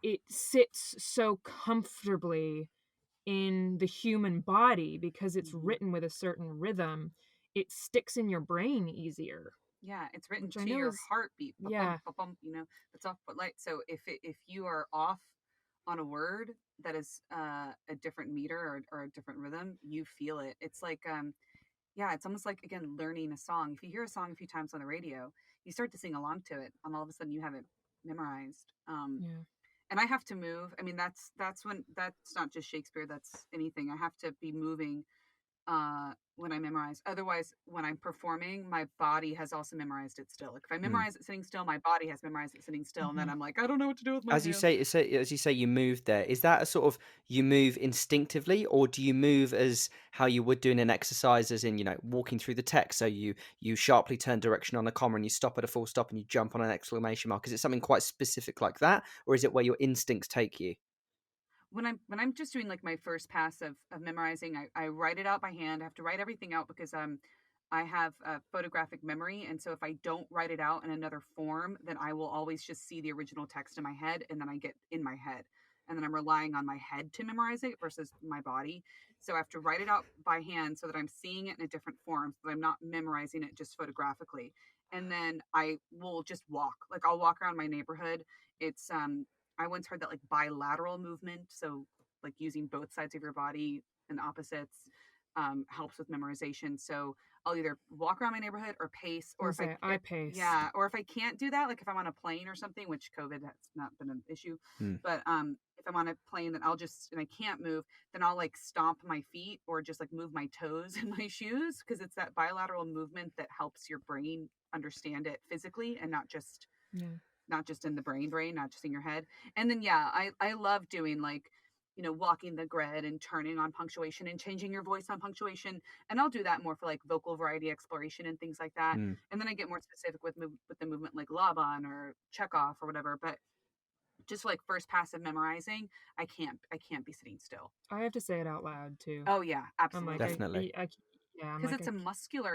it sits so comfortably in the human body because it's Mhm. written with a certain rhythm. It sticks in your brain easier, Yeah, it's written which I to know your is, heartbeat. Ba-bum, yeah, ba-bum, that's off. But like, so if you are off on a word that is a different meter, or a different rhythm, you feel it. It's like yeah, it's almost like, again, learning a song. If you hear a song a few times on the radio, you start to sing along to it, and all of a sudden you have it memorized. yeah. And I have to move. I mean, that's when that's not just Shakespeare. That's anything. I have to be moving when I memorize. Otherwise, when I'm performing, my body has also memorized it still. Like if I Mm. memorize it sitting still, my body has memorized it sitting still, and then Hmm. I'm like, I don't know what to do with my As you hands. say, as you say, you move there. Is that a sort of you move instinctively, or do you move as how you would do in an exercise, as in walking through the text? So you sharply turn direction on a comma and you stop at a full stop and you jump on an exclamation mark. Is it something quite specific like that, or is it where your instincts take you? When I'm just doing like my first pass of memorizing, I write it out by hand. I have to write everything out because I have a photographic memory, and so if I don't write it out in another form, then I will always just see the original text in my head, and then I get in my head, and then I'm relying on my head to memorize it versus my body. So I have to write it out by hand so that I'm seeing it in a different form, so that I'm not memorizing it just photographically. And then I will just walk. Like I'll walk around my neighborhood. It's I once heard that like bilateral movement, so like using both sides of your body and opposites, helps with memorization. So I'll either walk around my neighborhood or pace, I or was say I pace. yeah, or if I can't do that, like if I'm on a plane or something, which COVID has not been an issue, Mm. but if I'm on a plane, then I'll just and I can't move, then I'll like stomp my feet or just like move my toes in my shoes, because it's that bilateral movement that helps your brain understand it physically, and Yeah. not just in the brain, not just in your head. And then yeah, I love doing like, walking the grid and turning on punctuation and changing your voice on punctuation. And I'll do that more for like vocal variety exploration and things like that. Mm. And then I get more specific with the movement like Laban or Chekhov or whatever. But just like first passive memorizing, I can't be sitting still. I have to say it out loud too. Oh yeah, I'm like absolutely. Definitely. yeah, I'm Because like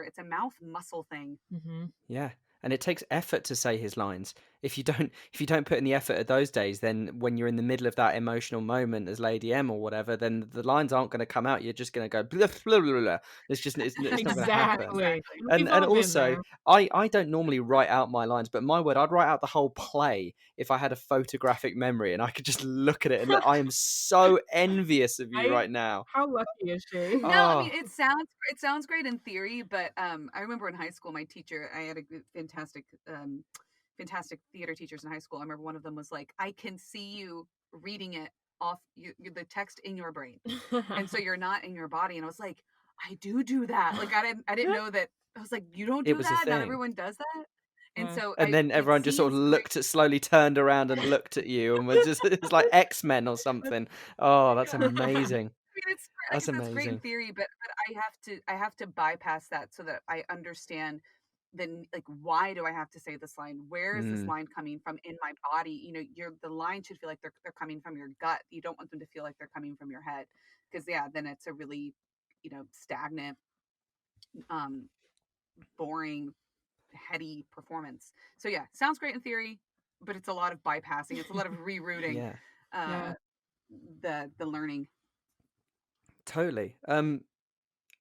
it's a mouth muscle thing. mm-hmm. Yeah. And it takes effort to say his lines. If you don't put in the effort of those days, then when you're in the middle of that emotional moment as Lady M or whatever, then the lines aren't going to come out. You're just going to go blah, blah, blah, blah. It's not going to happen. Exactly. Exactly. And We've and all been also, there. I don't normally write out my lines, but my word, I'd write out the whole play if I had a photographic memory and I could just look at it and look. I am so envious of you Right? right now. How lucky is she? No, I mean Oh, it sounds great in theory, but I remember in high school, my teacher, I had a fantastic theater teachers in high school. I remember one of them was like, "I can see you reading it off the text in your brain, and so you're not in your body." And I was like, "I do that." Like I didn't know that. I was like, "You don't it do was a that. Not thing. everyone does that." And Yeah. so And then it everyone just sort of seems great. looked at slowly turned around and looked at you and was just it's like X-Men or something. Oh, that's amazing. I mean, I That's guess that's great in amazing. theory, but I have to bypass that so that I understand then like why do I have to say this line? Where is this Mm, line coming from in my body? The line should feel like they're coming from your gut. You don't want them to feel like they're coming from your head, because yeah, then it's a really stagnant, um, boring, heady performance. So yeah, sounds great in theory, but it's a lot of bypassing. It's a lot of rerouting yeah, uh, Yeah. the learning. totally. I'd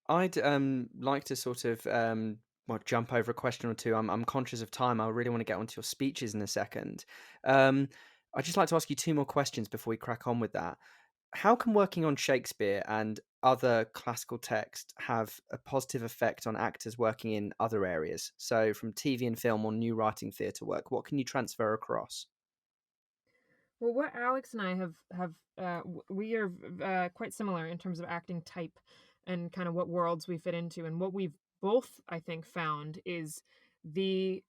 like to sort of well, jump over a question or two. I'm conscious of time. I really want to get onto your speeches in a second. Um, I'd just like to ask you two more questions before we crack on with that. How can working on Shakespeare and other classical text have a positive effect on actors working in other areas? So, from TV and film or new writing theatre work, what can you transfer across? Well, what Alex and I have we are quite similar in terms of acting type and kind of what worlds we fit into, and what we've both, I think, found is the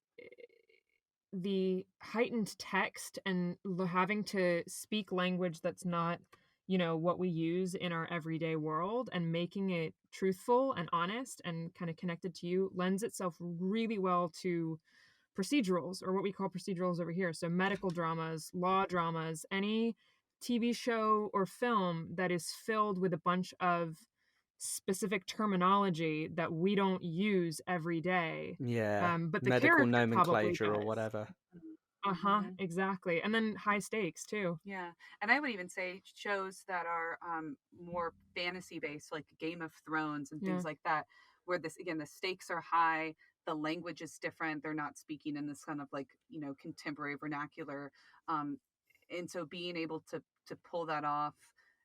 the heightened text and having to speak language that's not what we use in our everyday world, and making it truthful and honest and kind of connected to you lends itself really well to procedurals, or what we call procedurals over here. So medical dramas, law dramas, any TV show or film that is filled with a bunch of specific terminology that we don't use every day. Yeah, But the medical character probably nomenclature or does. whatever. Uh-huh, Mhm. exactly. And then high stakes too. Yeah, and I would even say shows that are more fantasy based, like Game of Thrones and Yeah. things like that, where this again the stakes are high, the language is different. They're not speaking in this kind of like contemporary vernacular, um, and so being able to pull that off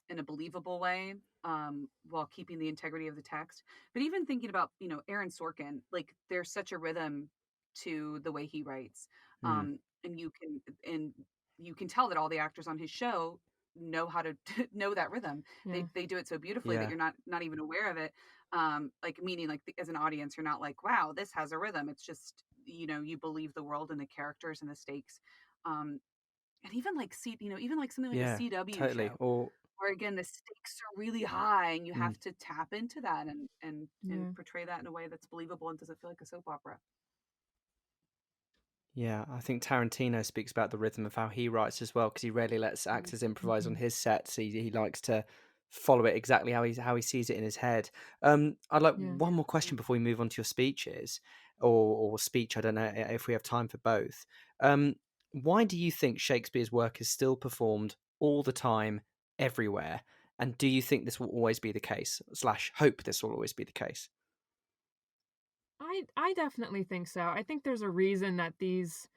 in a believable way, while keeping the integrity of the text. But even thinking about Aaron Sorkin, like there's such a rhythm to the way he writes, Mm, and you can tell that all the actors on his show know how to know that rhythm. Yeah. They do it so beautifully that yeah, you're not even aware of it. Like meaning like as an audience, you're not like, wow, this has a rhythm. It's just you believe the world and the characters and the stakes. And even like even like something like a yeah, CW totally. show Or where again the stakes are really high and you mm, have to tap into that and Yeah. portray that in a way that's believable and doesn't feel like a soap opera. yeah, I think Tarantino speaks about the rhythm of how he writes as well, because he rarely lets actors improvise on Mhm. his sets. He likes to follow it exactly how he sees it in his head. I'd like Yeah. one more question before we move on to your speeches or speech. I don't know if we have time for both. Um, why do you think Shakespeare's work is still performed all the time, everywhere? And do you think this will always be the case? Slash, hope this will always be the case? I definitely think so. I think there's a reason that these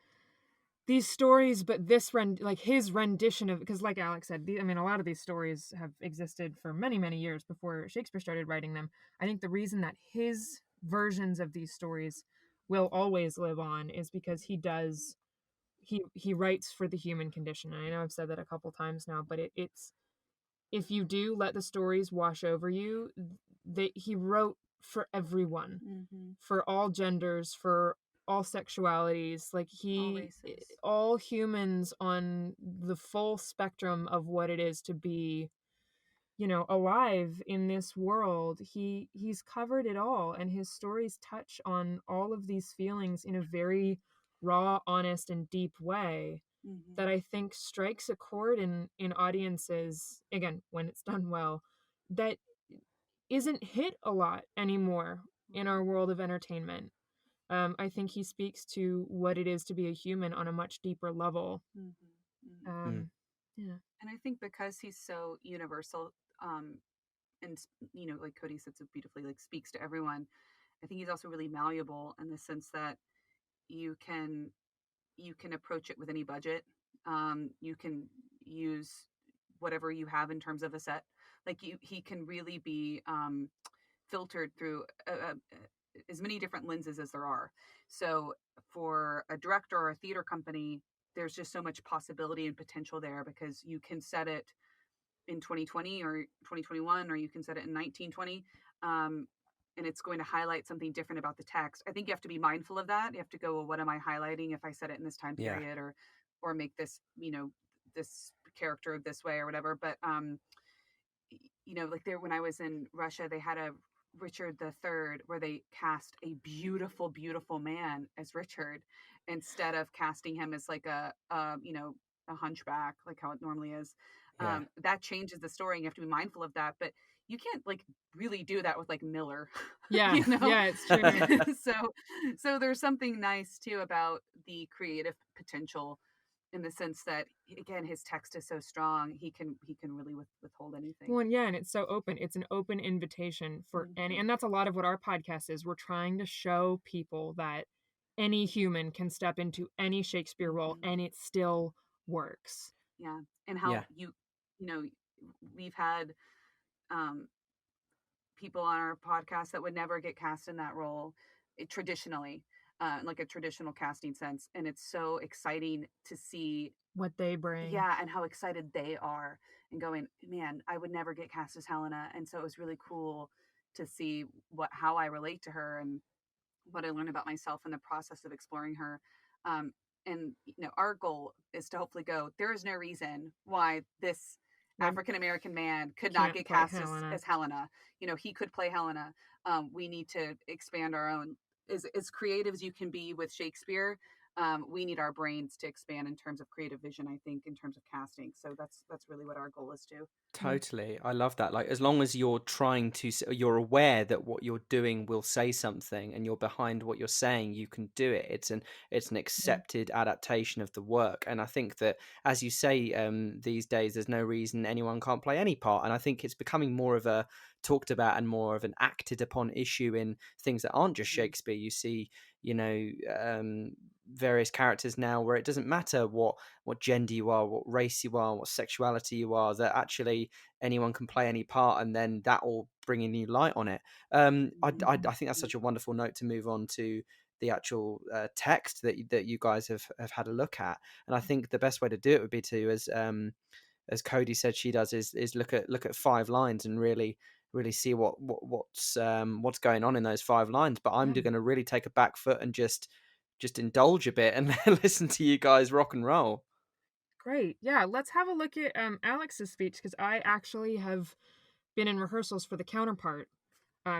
stories, but this like his rendition of, because like Alex said, I mean, a lot of these stories have existed for many, many years before Shakespeare started writing them. I think the reason that his versions of these stories will always live on is because he writes for the human condition. And I know I've said that a couple times now, but it's, if you do let the stories wash over you, he wrote for everyone, Mm-hmm. for all genders, for all sexualities. Like All races. all humans on the full spectrum of what it is to be, alive in this world. He's covered it all, and his stories touch on all of these feelings in a very raw, honest, and deep way Mm-hmm. that I think strikes a chord in audiences, again, when it's done well, that isn't hit a lot anymore in our world of entertainment. I think he speaks to what it is to be a human on a much deeper level. Mm-hmm. Mm-hmm. Mm, Um, yeah, And I think because he's so universal, and like Cody said so beautifully, like speaks to everyone. I think he's also really malleable in the sense that you can you can approach it with any budget. You can use whatever you have in terms of a set. Like he can really be filtered through as many different lenses as there are. So for a director or a theater company, there's just so much possibility and potential there because you can set it in 2020 or 2021, or you can set it in 1920. And it's going to highlight something different about the text. I think you have to be mindful of that. You have to go, well, what am I highlighting if I set it in this time yeah, period, or make this, this character this way or whatever. But like there when I was in Russia, they had a Richard the Third where they cast a beautiful, beautiful man as Richard instead of casting him as like a hunchback, like how it normally is. yeah, That changes the story, and you have to be mindful of that. But you can't like really do that with like Miller, yeah, you know. yeah. It's true. so so there's something nice too about the creative potential in the sense that again his text is so strong he can really withhold anything. Well, and yeah, and it's so open. It's an open invitation for any, Hmm. and that's a lot of what our podcast is. We're trying to show people that any human can step into any Shakespeare role Hmm. and it still works. Yeah, and how yeah, you know we've had um people on our podcast that would never get cast in that role, traditionally, like a traditional casting sense, and it's so exciting to see. What they bring. Yeah, and how excited they are and going, man, I would never get cast as Helena. And so it was really cool to see how I relate to her and what I learned about myself in the process of exploring her. Um, and our goal is to hopefully go, there is no reason why this African American man could not Can't get play cast Helena. as Helena. He could play Helena. We need to expand our own. As creative as you can be with Shakespeare, we need our brains to expand in terms of creative vision. I think in terms of casting. So that's really what our goal is to. Mm. Totally. I love that. Like, as long as you're trying to, you're aware that what you're doing will say something and you're behind what you're saying, you can do it. It's an Yeah. accepted adaptation of the work. And I think that, as you say, these days, there's no reason anyone can't play any part. And I think it's becoming more of a talked about and more of an acted upon issue in things that aren't just Mhm. Shakespeare. You see, you know, various characters now where it doesn't matter what gender you are, what race you are, what sexuality you are, that actually anyone can play any part, and then that will bring a new light on it. I think that's such a wonderful note to move on to the actual text that you guys have had a look at. And I think the best way to do it would be to, as Kodi said she does, is look at 5 lines and really see what's going on in those 5 lines. But I'm Yeah. going to really take a back foot and just indulge a bit and listen to you guys rock and roll. Great. Yeah, let's have a look at Alex's speech, because I actually have been in rehearsals for the counterpart.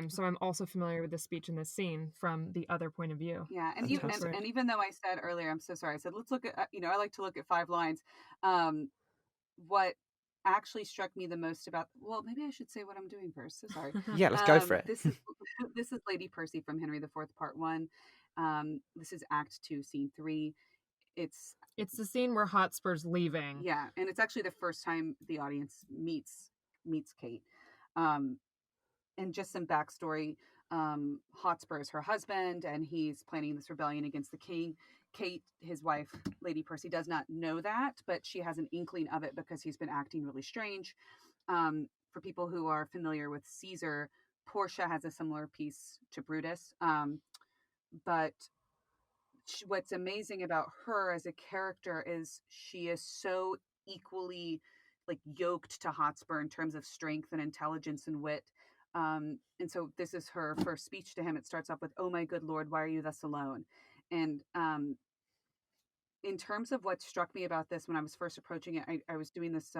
So I'm also familiar with this speech and this scene from the other point of view. Yeah, and even and, Fantastic. and even though I said earlier, I'm so sorry. I said let's look at I like to look at 5 lines. Um, what actually struck me the most about, well, maybe I should say what I'm doing first. So sorry. Yeah, let's go for it. This is this is Lady Percy from Henry the Fourth, Part One. This is Act Two, Scene Three. It's It's the scene where Hotspur's leaving. Yeah, and it's actually the first time the audience meets Kate. Um, and just some backstory. Hotspur is her husband, and he's planning this rebellion against the king. Kate, his wife, Lady Percy, does not know that, but she has an inkling of it because he's been acting really strange. For people who are familiar with Caesar, Portia has a similar piece to Brutus. But what's amazing about her as a character is she is so equally like yoked to Hotspur in terms of strength and intelligence and wit. And so this is her first speech to him. It starts off with, "Oh my good Lord, why are you thus alone?" And in terms of what struck me about this when I was first approaching it, I was doing this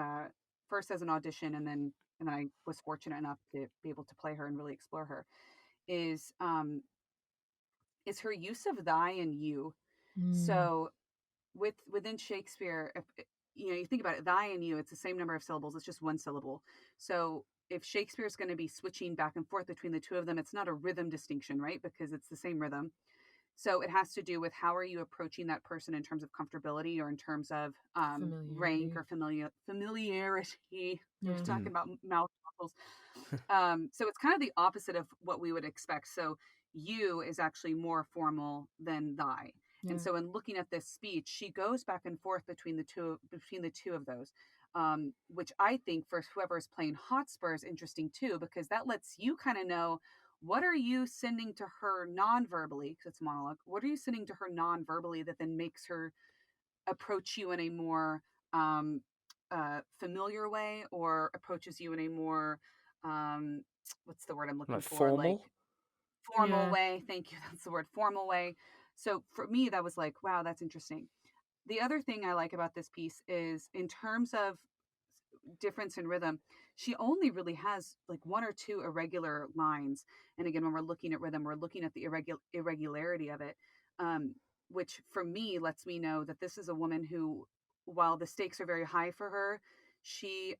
first as an audition, and then I was fortunate enough to be able to play her and really explore her. Is is her use of thy and you. Mm. So within Shakespeare, if you think about it, thy and you, it's the same number of syllables, it's just one syllable. So if Shakespeare is going to be switching back and forth between the two of them, it's not a rhythm distinction, right? Because it's the same rhythm. So it has to do with how are you approaching that person in terms of comfortability or in terms of rank Familiarity. or familiarity. We're Yeah. talking Mm. about mouth muscles. So it's kind of the opposite of what we would expect. So you is actually more formal than thy. And Yeah. so in looking at this speech, she goes back and forth between the two of those, which I think for whoever is playing Hotspur is interesting too, because that lets you kind of know what are you sending to her non-verbally, because it's monologue. What are you sending to her non-verbally that then makes her approach you in a more familiar way, or approaches you in a more um, what's the word I'm looking Like for? Like formal. formal Yeah. way. Thank you. That's the word, formal way. So for me, that was like, wow, that's interesting. The other thing I like about this piece is in terms of difference in rhythm, she only really has like one or two irregular lines. And again, when we're looking at rhythm, we're looking at the irregularity of it, um, which for me lets me know that this is a woman who, while the stakes are very high for her, she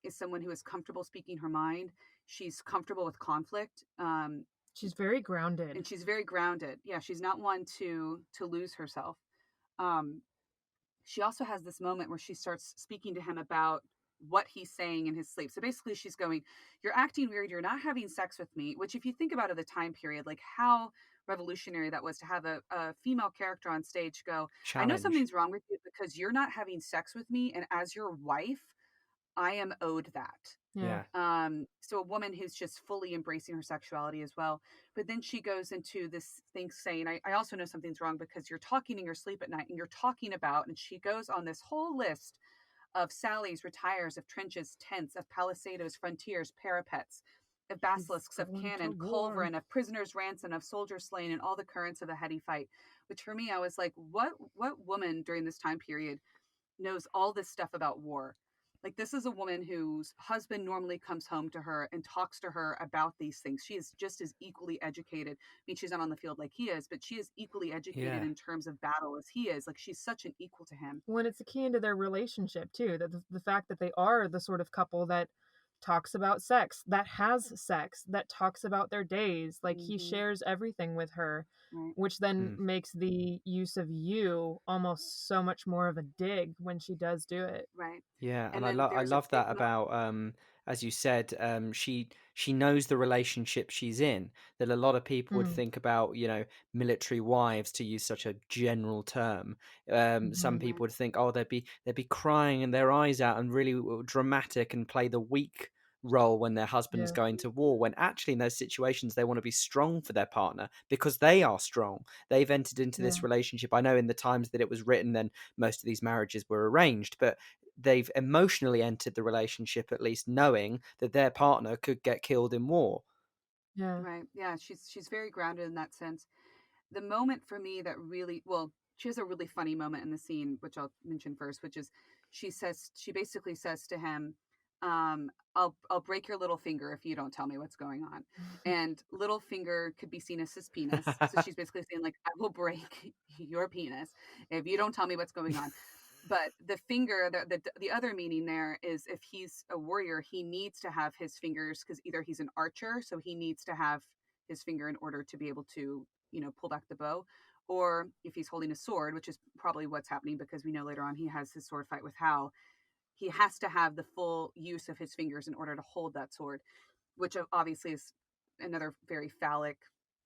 is someone who is comfortable speaking her mind. She's comfortable with conflict. She's very grounded. And she's very grounded. Yeah, she's not one to lose herself. Um, she also has this moment where she starts speaking to him about what he's saying in his sleep. So basically, she's going, "You're acting weird. You're not having sex with me." Which, if you think about it, the time period, like how revolutionary that was to have a female character on stage go, "I know Challenge. something's wrong with you because you're not having sex with me, and as your wife, I am owed that." Yeah. Yeah. So a woman who's just fully embracing her sexuality as well. But then she goes into this thing saying, I also know something's wrong because you're talking in your sleep at night and you're talking about, and she goes on this whole list of sallies, retires, of trenches, tents, of palisadoes, frontiers, parapets, of He's basilisks, of going to cannon, war. culverin, of prisoners ransom, of soldiers slain, and all the currents of a heady fight. Which for me, I was like, what woman during this time period knows all this stuff about war? Like, this is a woman whose husband normally comes home to her and talks to her about these things. She is just as equally educated. I mean, she's not on the field like he is, but she is equally educated Yeah. in terms of battle as he is. Like, she's such an equal to him. When it's a key into their relationship too, that the fact that they are the sort of couple that talks about sex, that has sex, that talks about their days, like he shares everything with her, Right. which then makes the use of you almost so much more of a dig when she does do it. Right. Yeah, and And I then love I there's a love big that about as you said, she knows the relationship she's in. That a lot of people would think about, military wives, to use such a general term. Some Mhm. people would think, oh, they'd be crying and their eyes out and really dramatic and play the weak role when their husband's Yeah. going to war, when actually in those situations they want to be strong for their partner because they are strong. They've entered into this Yeah. relationship. I know in the times that it was written, then most of these marriages were arranged, but they've emotionally entered the relationship at least knowing that their partner could get killed in war. Yeah. Right. Yeah, she's very grounded in that sense. The moment for me that really, well, she has a really funny moment in the scene, which I'll mention first, which is she basically says to him, I'll break your little finger if you don't tell me what's going on. And little finger could be seen as his penis. So she's basically saying, like, I will break your penis if you don't tell me what's going on. But the finger, the other meaning there is, if he's a warrior, he needs to have his fingers, because either he's an archer, so he needs to have his finger in order to be able to, pull back the bow, or if he's holding a sword, which is probably what's happening, because we know later on he has his sword fight with Hal. He has to have the full use of his fingers in order to hold that sword, which obviously is another very phallic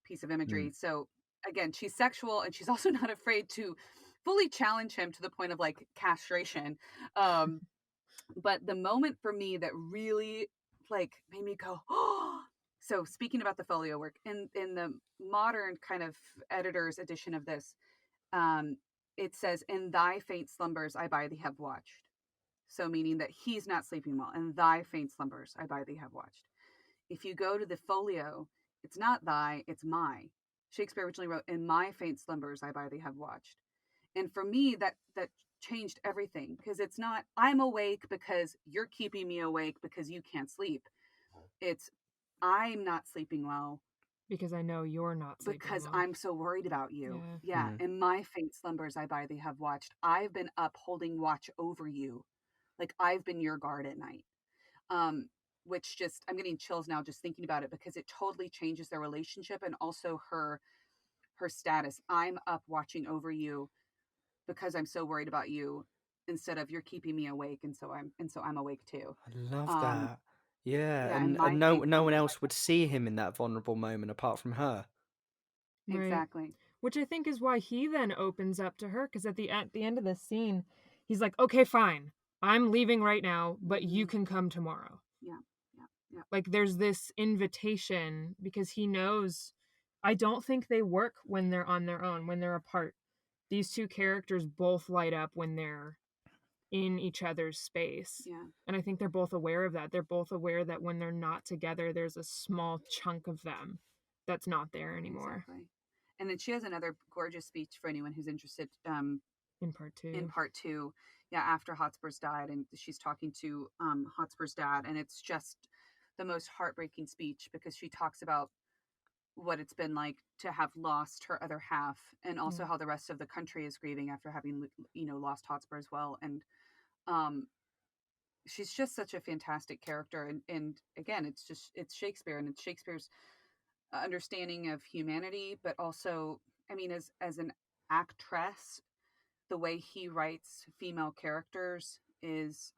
piece of imagery. So again, she's sexual, and she's also not afraid to fully challenge him to the point of, like, castration. Um, but the moment for me that really, like, made me go, oh. So speaking about the folio work in the modern kind of editor's edition of this, um, it says, "In thy faint slumbers I by thee have watched." So meaning that he's not sleeping well. "In thy faint slumbers I by thee have watched." If you go to the folio, it's not thy, it's my. Shakespeare originally wrote, "In my faint slumbers I by thee have watched." And for me, that changed everything, because it's not, I'm awake because you're keeping me awake because you can't sleep. It's, I'm not sleeping well Because I know you're not sleeping because well. I'm so worried about you. Yeah. Yeah. In my faint slumbers I by thee have watched. I've been up holding watch over you. Like, I've been your guard at night. Um, which just, I'm getting chills now just thinking about it, because it totally changes their relationship, and also her status. I'm up watching over you because I'm so worried about you, instead of you're keeping me awake, and so I'm awake too. I love Um, that. Yeah, yeah, and and my no faint no one slumbers else would see him in that vulnerable moment apart from her. Right. exactly. Which I think is why he then opens up to her, because at the end of this scene, he's like, "Okay, fine. I'm leaving right now, but you can come tomorrow." Yeah, yeah, yeah. Like there's this invitation, because he knows, I don't think they work when they're on their own, when they're apart. These two characters both light up when they're in each other's space. Yeah, And I think they're both aware of that. They're both aware that when they're not together, there's a small chunk of them that's not there anymore. exactly. And then she has another gorgeous speech for anyone who's interested, In part in two. part two. Yeah, after Hotspur's died, and she's talking to Hotspur's dad, and it's just the most heartbreaking speech, because she talks about what it's been like to have lost her other half, and also Yeah. how the rest of the country is grieving after having, lost Hotspur as well. And um she's just such a fantastic character, and again, it's Shakespeare, and it's Shakespeare's understanding of humanity, but also, I mean, as an actress, the way he writes female characters is,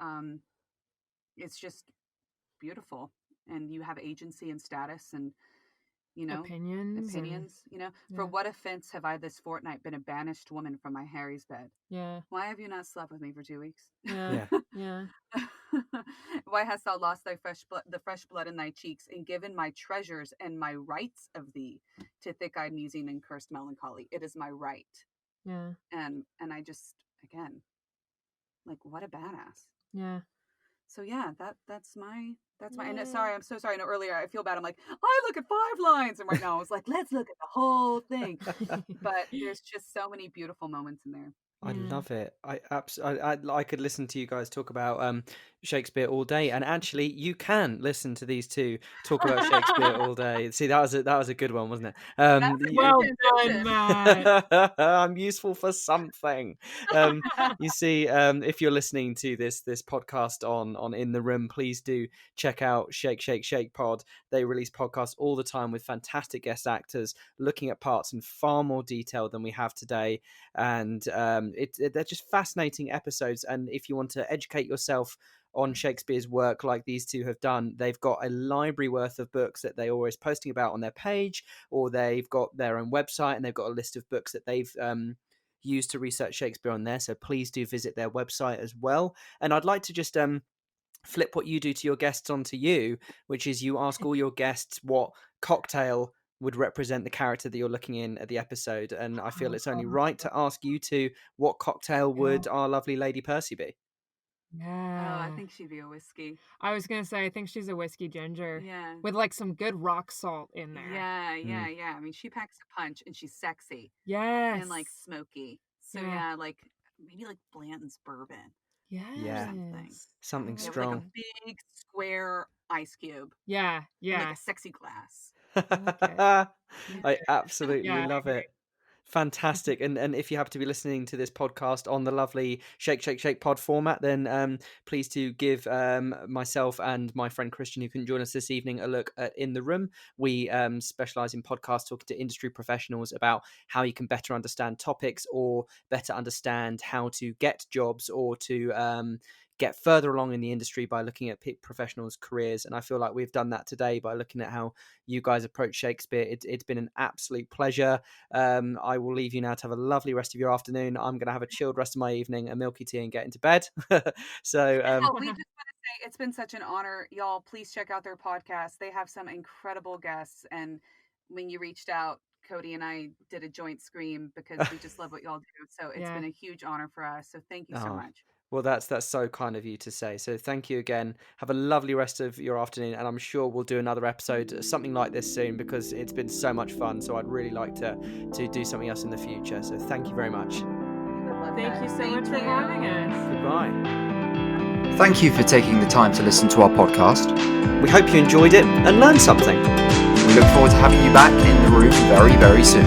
it's just beautiful, and you have agency and status, and, you know Opinions and opinions. For yeah. what offense have I this fortnight been a banished woman from my Harry's bed? Yeah. Why have you not slept with me for 2 weeks? Yeah. Yeah. Yeah. Why hast thou lost thy the fresh blood in thy cheeks, and given my treasures and my rights of thee to thick-eyed musing and cursed melancholy? It is my right. Yeah. And I just, again, like, what a badass. Yeah. So yeah, that's my, and Yay. sorry, I'm so sorry. I know earlier I feel bad. I'm like, I look at 5 lines, and right now I was like, let's look at the whole thing. But there's just so many beautiful moments in there. I Yeah. love it. I could listen to you guys talk about Shakespeare all day, and actually, you can listen to these two talk about Shakespeare all day. See, that was a good one, wasn't it? That's a You, good Well done, transition. Matt. I'm useful for something. You see, if you're listening to this podcast on In the Room, please do check out Shakepod. They release podcasts all the time with fantastic guest actors looking at parts in far more detail than we have today, and they're just fascinating episodes. And if you want to educate yourself on Shakespeare's work like these two have done, they've got a library worth of books that they're always posting about on their page, or they've got their own website and they've got a list of books that they've used to research Shakespeare on there. So please do visit their website as well. And I'd like to just flip what you do to your guests onto you, which is you ask all your guests what cocktail would represent the character that you're looking in at the episode. And I feel it's only right to ask you two, what cocktail would our lovely Lady Percy be? Oh, I Yeah. think she'd be a whiskey. I was gonna say I think she's a whiskey ginger Yeah. with like some good rock salt in there. Yeah. I mean, she packs a punch and she's sexy Yes. and like smoky. So Yeah. yeah, like maybe like Blanton's bourbon Yes. something. Something Oh, Yeah, with like strong. a big square ice cube Yeah. and like Yeah. a sexy glass. Okay. I absolutely Yeah, I love agree. it. Fantastic. And if you happen to be listening to this podcast on the lovely Shake Pod format, then please do give myself and my friend Christian, who couldn't join us this evening, a look at In the Room. We specialize in podcasts talking to industry professionals about how you can better understand topics or better understand how to get jobs or to get further along in the industry by looking at professionals' careers. And I feel like we've done that today by looking at how you guys approach Shakespeare. It's been an absolute pleasure. I will leave you now to have a lovely rest of your afternoon. I'm going to have a chilled rest of my evening, a milky tea, and get into bed. So Oh, we just want to say it's been such an honor. Y'all, please check out their podcast. They have some incredible guests. And when you reached out, Kodi and I did a joint scream because we just love what y'all do. So it's Yeah. been a huge honor for us. So thank you so Oh, much. well, that's so kind of you to say. So thank you again. Have a lovely rest of your afternoon, and I'm sure we'll do another episode, something like this soon, because it's been so much fun. So I'd really like to do something else in the future. So thank you very much. Thank you so much for having us. Goodbye. Thank you for taking the time to listen to our podcast. We hope you enjoyed it and learned something. We look forward to having you back in the room very, very soon.